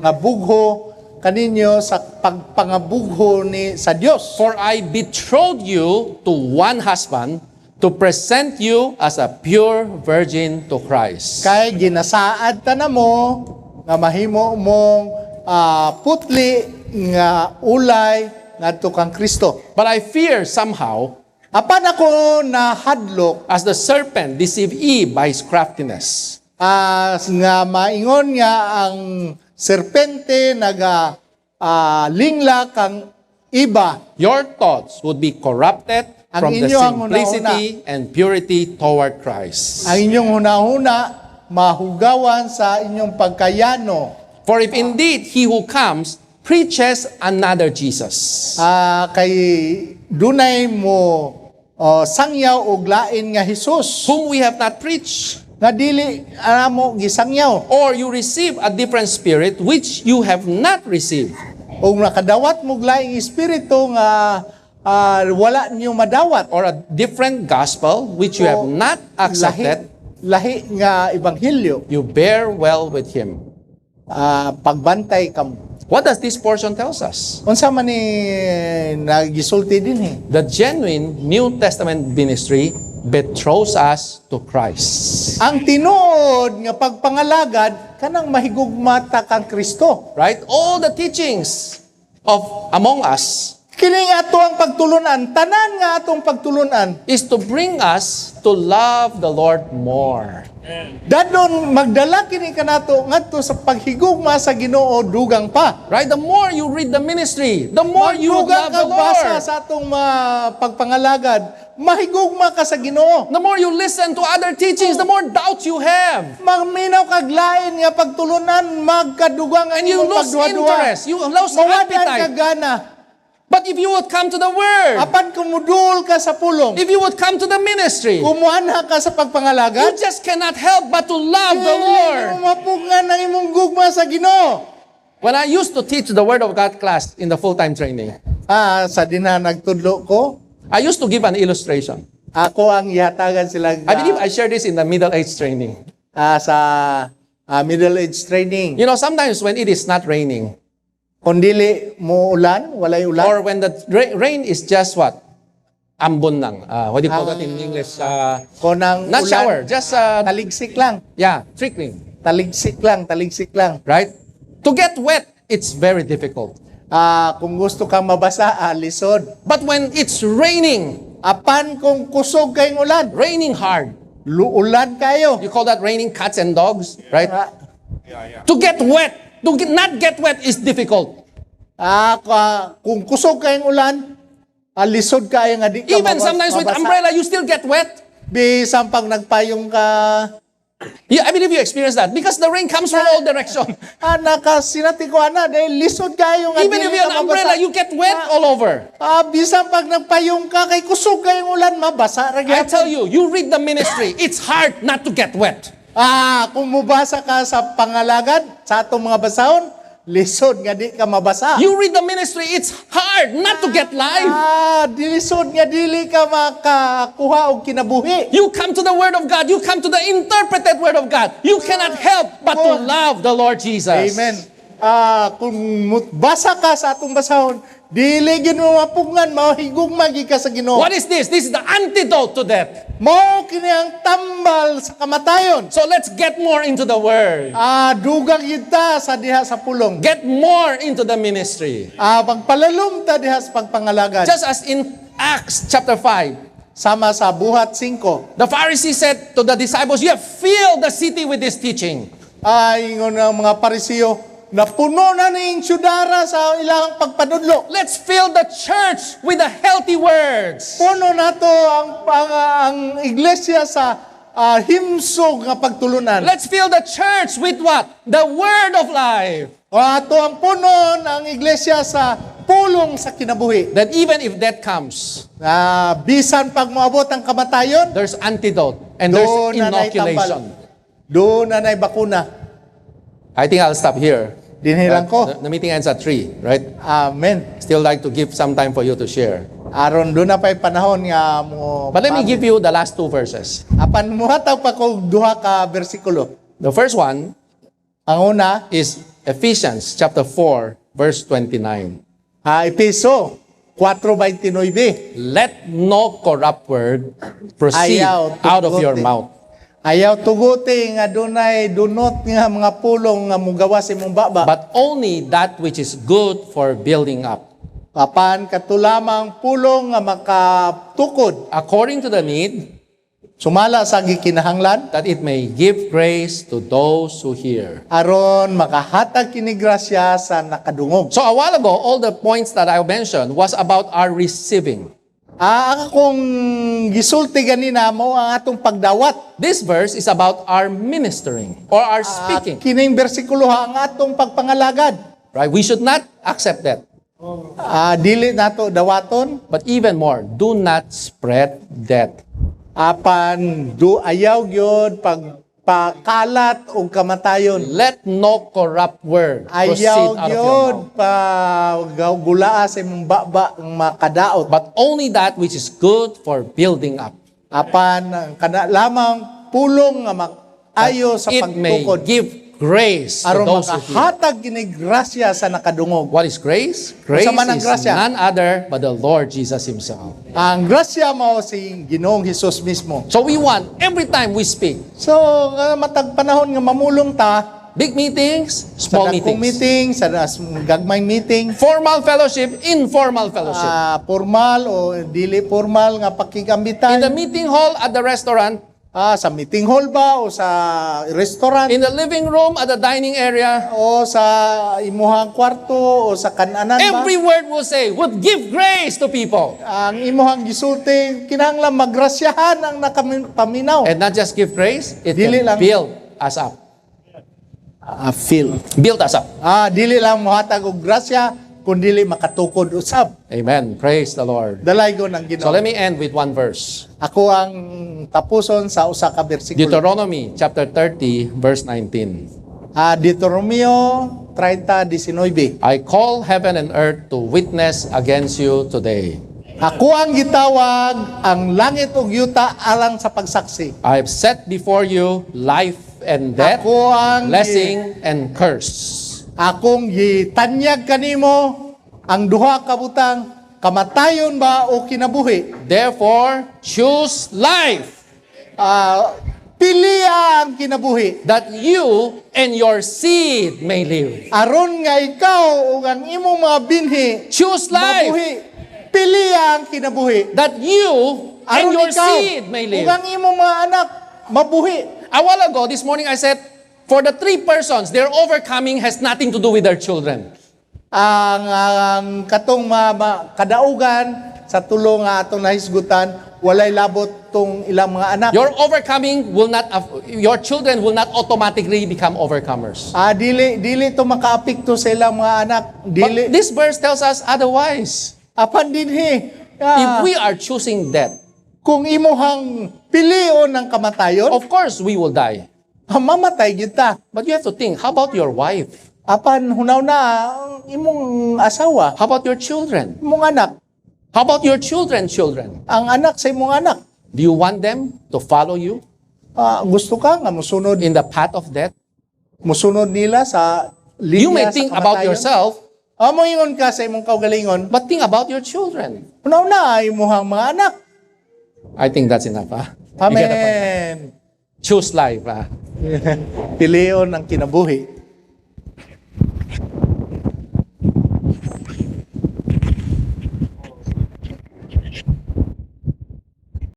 nabugho kaninyo sa pagpangabugho ni sa Dios. For I betrothed you to one husband to present you as a pure virgin to Christ. Kay ginasaad ta namo nga mahimo mong putli nga ulay ngadto kang Kristo. But I fear somehow, Apan ako na hadlok as the serpent deceived Eve by his craftiness. nga maingon nga ang serpente lingla kang iba. Your thoughts would be corrupted Ang from the inyong simplicity and purity toward Christ. Ang inyong hunahuna mahugawan sa inyong pagkayano. For if indeed he who comes preaches another Jesus, Kay dunay mo sangyaw og lain nga Hesus whom we have not preached, nga dili mo gisangyaw. or you receive a different spirit which you have not received, Og nakadawat mo laing espiritu nga wala niyo madawat. or a different gospel which you have not accepted, lahi nga ebanghelyo, you bear well with him. pagbantay kamo. What does this portion tells us? Unsa man ni nagisulti dinhi? The genuine New Testament ministry betroths us to Christ. Ang tinuod nga pagpangalagad kanang mahigugma ta kang Kristo. Right? All the teachings of among us Kini nga ato ang pagtulunan, tanan nga atong pagtulunan. is to bring us to love the Lord more. Dadon magdala kini kanato ngadto sa paghigugma sa Ginoo dugang pa. Right? The more you read the ministry, the more you Magdugang love the kang basa Lord. sa atong pagpangalagad, mahigugma ka sa Ginoo. The more you listen to other teachings, the more doubts you have. Magminaw kag lain nga pagtulunan, magkadugang ang And you imong lose pagduwa-duwa. interest. You lose Mawadan appetite. ka gana. But if you would come to the Word, Apan kumudul ka sa pulong, if you would come to the ministry, kumuanha ka sa you pagpangalagad, just cannot help but to love the Lord. mapungan ang imong gugma sa Ginoo. When I used to teach the Word of God class in the full-time training, Sa dinha nagtudlo ko, I used to give an illustration. ako ang ihatagan sila I believe I shared this in the middle age training. sa Middle age training. You know, sometimes when it is not raining, Kung dili mo ulan, walay ulan. or when the rain is just what? Ambon lang. What do you call that in English? Kung ang Not ulan, shower, just, taligsik lang. yeah, trickling. Taligsik lang. Right? To get wet, it's very difficult. Kung gusto kang mabasa, lisod. But when it's raining, Apan kung kusog kayong ulan, raining hard, ulan kayo. you call that raining cats and dogs, right? Ah, To get wet, not get wet is difficult. Kung kusog kayong ulan, lisod kayo nga di ka Even sometimes with mabasa. umbrella, you still get wet. Bisang pag nagpayong ka, Yeah, I believe you experience that because the rain comes from all direction. nakasinati ko dahil lisod kayo nga Even if dili you ka have an umbrella, mabasa. you get wet all over. Bisang pag nagpayong ka, kay kusog kayong ulan, mabasa. I tell you, you read the ministry, it's hard not to get wet. Kung mubasa ka sa pangalagad, sa atong mga basahon, lisod nga di ka mabasa. You read the ministry, it's hard not to get live. Lisod nga dili ka makakuha og kinabuhi. You come to the Word of God, you come to the interpreted Word of God. You cannot help but to love the Lord Jesus. Amen. Kung basa ka sa atong basahon, dili gid mo mapugngan, mahigugma gid ka sa Ginoo. What is this? This is the antidote to death. Mao kini ang tambal sa kamatayon. So let's get more into the Word. Dugang kita sa diha sa pulong. Get more into the ministry. Pagpalalom ta diha sa pagpangalagan. Just as in Acts chapter 5, Sama sa buhat 5. the Pharisees said to the disciples, you have filled the city with this teaching. Ingon ang mga Parisiyo, napuno na ning syudara sa ilang pagpadudlo. Let's fill the church with the healthy words. Puno na to ang iglesia sa himsog nga pagtulunan. Let's fill the church with what? The word of life. Ato ang puno ang iglesia sa pulong sa kinabuhi. That even if death comes, Bisan pag moabot ang kamatayon, there's antidote and there's doon na nay inoculation. tambal. Doon na nay bakuna. I think I'll stop here. Dinhilang ko. The meeting ends at 3, right? Amen. Still like to give some time for you to share. Aron doon na pa'y panahon nga mo. But let me give you the last 2 verses. Apan muhatag pa ko duha ka bersikulo. The first one Ang una, is Ephesians chapter 4, verse 29. Epeso 4:29. Let no corrupt word proceed Ayaw, out of your tugote. mouth, Ayaw tuguti nga dunay dunot nga mga pulong nga mugawa sa imong baba. but only that which is good for building up, Apan katulamang pulong nga makatukod according to the need, sumala sa gikinahanglan that it may give grace to those who hear. aron makahatag kini grasya sa nakadungog. So a while ago, all the points that I mentioned was about our receiving. Akong gisulti ganina mo ang atong pagdawat. This verse is about our ministering or our speaking. Kining bersikulo ang atong pagpangalagad. Right? We should not accept that. Dili nato dawaton. But even more, do not spread death. Apan ayaw gyud pagpakalat og kamatayon. Let no corrupt word proceed Ayaw out of your gyud mouth, gulaa sa imong baba ang makadaot. but only that which is good for building up. Apan kana lamang pulong nga ayo sa It may pagtukod give grace to aron those who hear. makahatag kini grasya sa nakadungog. What is grace? Grace man ang is grasya? none other but the Lord Jesus Himself. Ang grasya mao si Ginoong Hesus mismo. So we want, every time we speak, So matag panahon nga mamulong ta big meetings, sa small dakong meetings, meeting, sa gagmay meeting, formal fellowship, informal fellowship. formal o dili formal nga In pakikambitan. the meeting hall, at the restaurant, Sa meeting hall ba o sa restaurant in the living room, at the dining area, o sa imuhang kwarto o sa kananan ba? every word we'll say would give grace to people. Ang imuhang gisulti kinahanglan magrasyahan ang nakapaminaw. And not just give grace, it Dili can lang. build us up. Feel. Build us up. Dili lang mohatag og grasya kundi makatukod usab. Amen. Praise the Lord. Dalaygon ang Ginoo. So let me end with one verse. Ako ang tapuson sa usa ka bersikulo. Deuteronomy chapter 30, verse 19. Deuteronomio 30:19. I call heaven and earth to witness against you today. Ako ang gitawag ang langit ug yuta alang sa pagsaksi. I have set before you life and death, Ako ang blessing and curse. akong gitanyag kanimo ang duha ka butang, kamatayon ba o kinabuhi. Therefore, choose life, Pili ang kinabuhi. that you and your seed may live. Aron nga ikaw ug ang imong mga binhi Choose life, mabuhi. Pili ang kinabuhi. that you and Aron your ikaw seed may ug live. ang imong mga anak mabuhi. A while ago, this morning, I said, for the three persons, their overcoming has nothing to do with their children. Ang katong kadaugan sa tulo nga atong nahisgutan, walay labot tong ilang mga anak. Your overcoming will not, your children will not automatically become overcomers. Dili to makaapekto sa ilang mga anak. Dili. But this verse tells us otherwise. Apan dinhi. If we are choosing death, Kung imuhang pilion ng kamatayon, of course we will die. mamatay kita. But you have to think, how about your wife? Apan hunaw na ang imong asawa, How about your children? imong anak, How about your children? ang anak sa imong anak. Do you want them to follow you Gusto ka nga musunod in the path of death? nila sa linya You may sa think about kamatayon. yourself, Moingon ka sa imong kaugalingon, but think about your children. hunaw na imuhang mga anak. I think that's enough. You get the point. Amen. Choose life. Pilion ang kinabuhi.